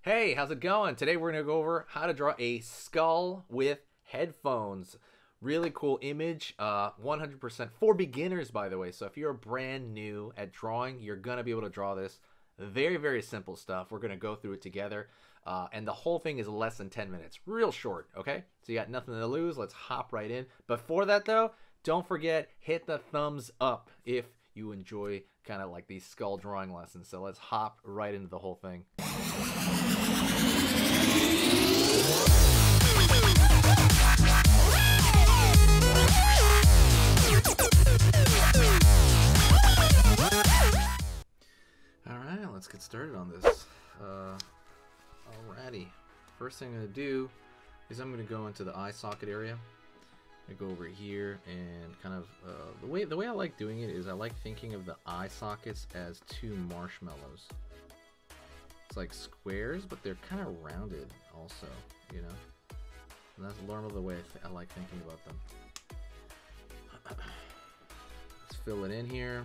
Hey, how's it going? Today we're going to go over how to draw a skull with headphones. Really cool image, 100% for beginners, by the way. So if you're brand new at drawing, you're going to be able to draw this. Very, very simple stuff. We're going to go through it together. And the whole thing is less than 10 minutes. Real short, okay? So you got nothing to lose. Let's hop right in. Before that, though, don't forget, hit the thumbs up if you enjoy kind of like these skull drawing lessons. So let's hop right into the whole thing. Alright, let's get started on this. Alrighty. First thing I'm going to do is I'm going to go into the eye socket area. I go over here and kind of the way I like doing it is I like thinking of the eye sockets as two marshmallows. It's like squares, but they're kind of rounded also, you know. And that's normally the way I like thinking about them. Let's fill it in here.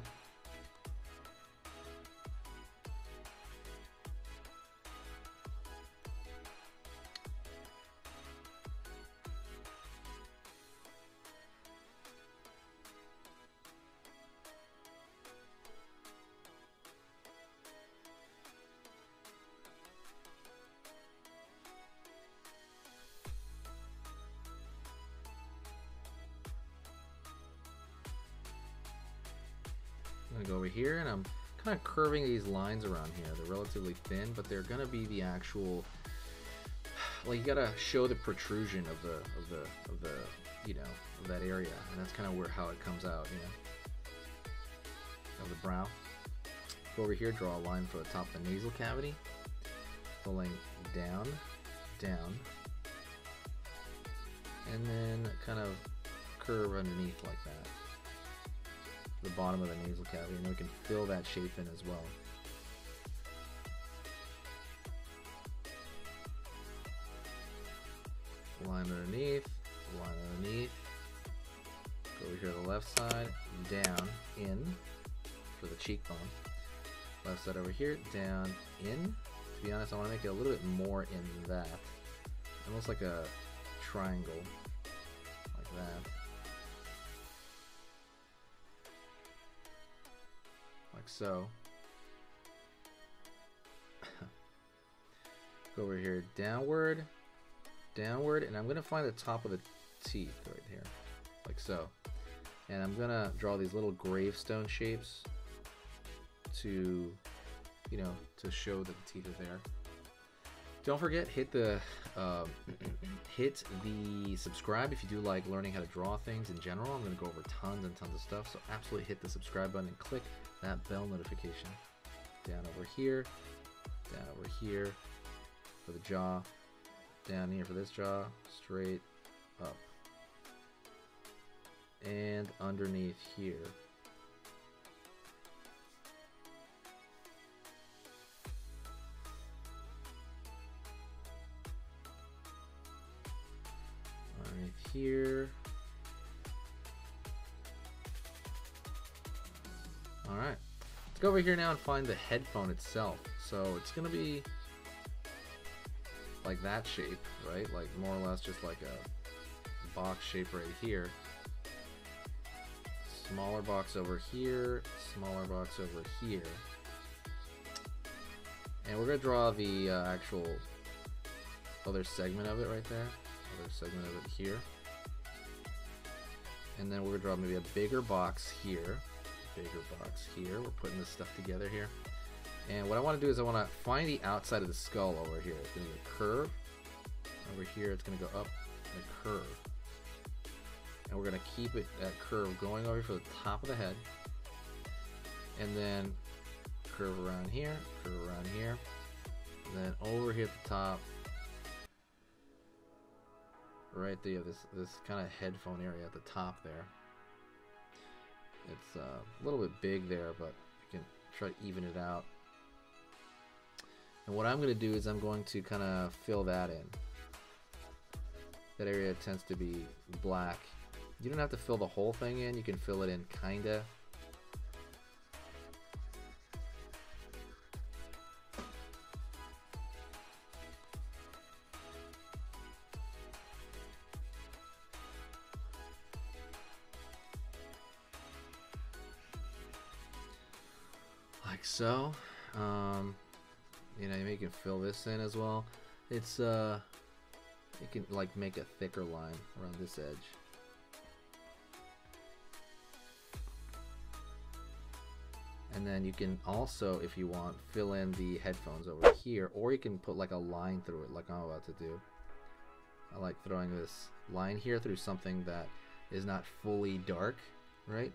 I'm going to go over here and I'm kind of curving these lines around here. They're relatively thin, but they're going to be the actual, like, you got to show the protrusion of the you know, of that area, and that's kind of how it comes out, you know, of the brow. Go over here, draw a line for the top of the nasal cavity, pulling down, and then kind of curve underneath like that. The bottom of the nasal cavity, and then we can fill that shape in as well. Line underneath, go over here to the left side, down, in, for the cheekbone. Left side over here, down, in. To be honest, I want to make it a little bit more in that. Almost like a triangle, like that. Like so. Go over here, downward, and I'm gonna find the top of the teeth right here, like so. And I'm gonna draw these little gravestone shapes to, you know, to show that the teeth are there. Don't forget, hit the subscribe if you do like learning how to draw things in general. I'm gonna go over tons and tons of stuff, so absolutely hit the subscribe button and click that bell notification. Down over here for the jaw, down here for this jaw, straight up, and underneath here. Underneath here. Alright, let's go over here now and find the headphone itself. So it's going to be like that shape, right? Like more or less just like a box shape right here. Smaller box over here, smaller box over here. And we're going to draw the actual other segment of it right there. Other segment of it here. And then we're going to draw maybe a bigger box here. We're putting this stuff together here, and what I want to do is I want to find the outside of the skull over here. It's going to be a curve over here. It's going to go up and a curve, and we're going to keep it that curve going over for the top of the head, and then curve around here, and then over here at the top, right there. This kind of headphone area at the top there. It's a little bit big there, but I can try to even it out. And what I'm going to do is I'm going to kind of fill that in. That area tends to be black. You don't have to fill the whole thing in. You can fill it in kinda. like so. You know, you can fill this in as well. It's you can like make a thicker line around this edge. And then you can also, if you want, fill in the headphones over here, or you can put like a line through it like I'm about to do. I like throwing this line here through something that is not fully dark, right?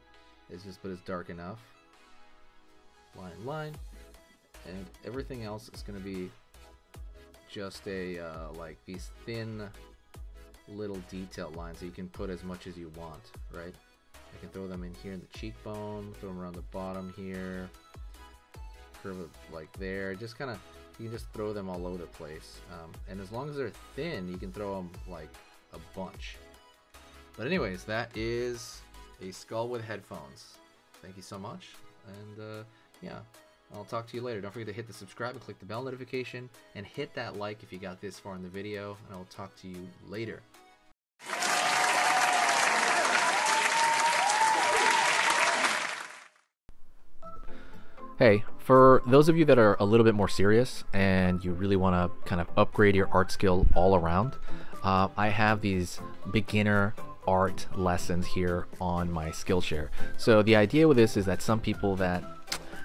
It's just, but it's dark enough. Line, and everything else is going to be just a like these thin little detail lines that you can put as much as you want, right? I can throw them in here in the cheekbone, throw them around the bottom here, curve it like there. Just kind of, you can just throw them all over the place. And as long as they're thin, you can throw them like a bunch. But anyways, that is a skull with headphones. Thank you so much, and yeah, I'll talk to you later. Don't forget to hit the subscribe and click the bell notification, and hit that like if you got this far in the video, and I will talk to you later. Hey, for those of you that are a little bit more serious and you really want to kind of upgrade your art skill all around, I have these beginner art lessons here on my Skillshare. So the idea with this is that some people that,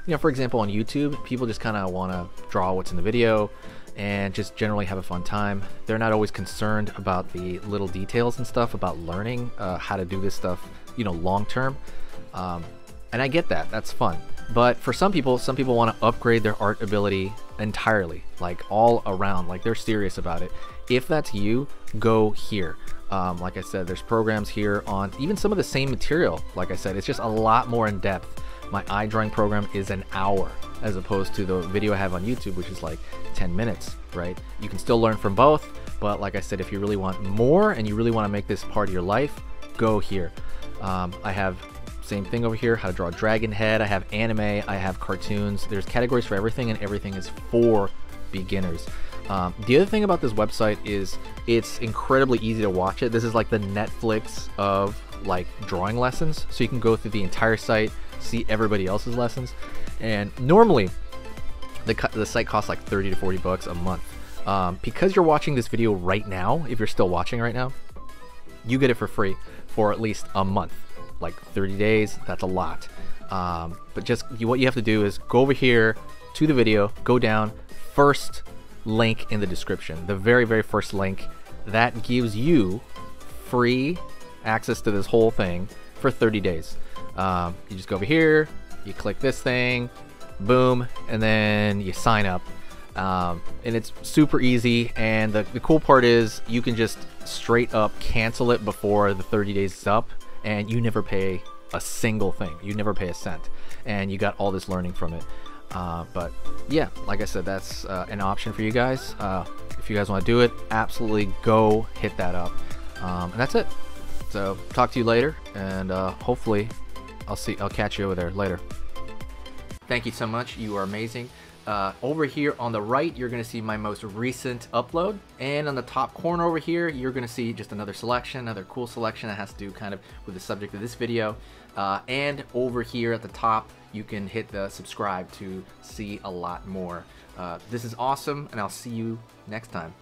you know, for example on YouTube, people just kind of want to draw what's in the video and just generally have a fun time. They're not always concerned about the little details and stuff, about learning how to do this stuff, you know, long term. And I get that, that's fun. But for some people want to upgrade their art ability entirely, like all around, like they're serious about it. If that's you, go here. Like I said, there's programs here on even some of the same material. Like I said, it's just a lot more in depth. My eye drawing program is an hour as opposed to the video I have on YouTube, which is like 10 minutes, right? You can still learn from both, but like I said, if you really want more and you really want to make this part of your life, go here. I have same thing over here, how to draw a dragon head. I have anime, I have cartoons. There's categories for everything, and everything is for beginners. The other thing about this website is it's incredibly easy to watch it. This is like the Netflix of like drawing lessons. So you can go through the entire site, see everybody else's lessons. And normally the site costs like 30 to 40 bucks a month. Because you're watching this video right now, if you're still watching right now, you get it for free for at least a month. Like 30 days, that's a lot. But just what you have to do is go over here to the video, go down, first link in the description, the very, very first link. That gives you free access to this whole thing for 30 days. You just go over here, you click this thing, boom, and then you sign up. And it's super easy, and the cool part is you can just straight up cancel it before the 30 days is up, and you never pay a single thing. You never pay a cent, and you got all this learning from it. But yeah, like I said, that's an option for you guys. If you guys want to do it, absolutely go hit that up. And that's it. So talk to you later, and hopefully I'll catch you over there later. Thank you so much. You are amazing. Over here on the right, you're going to see my most recent upload, and on the top corner over here, you're going to see just another selection, another cool selection that has to do kind of with the subject of this video. And over here at the top, you can hit the subscribe to see a lot more. This is awesome, and I'll see you next time.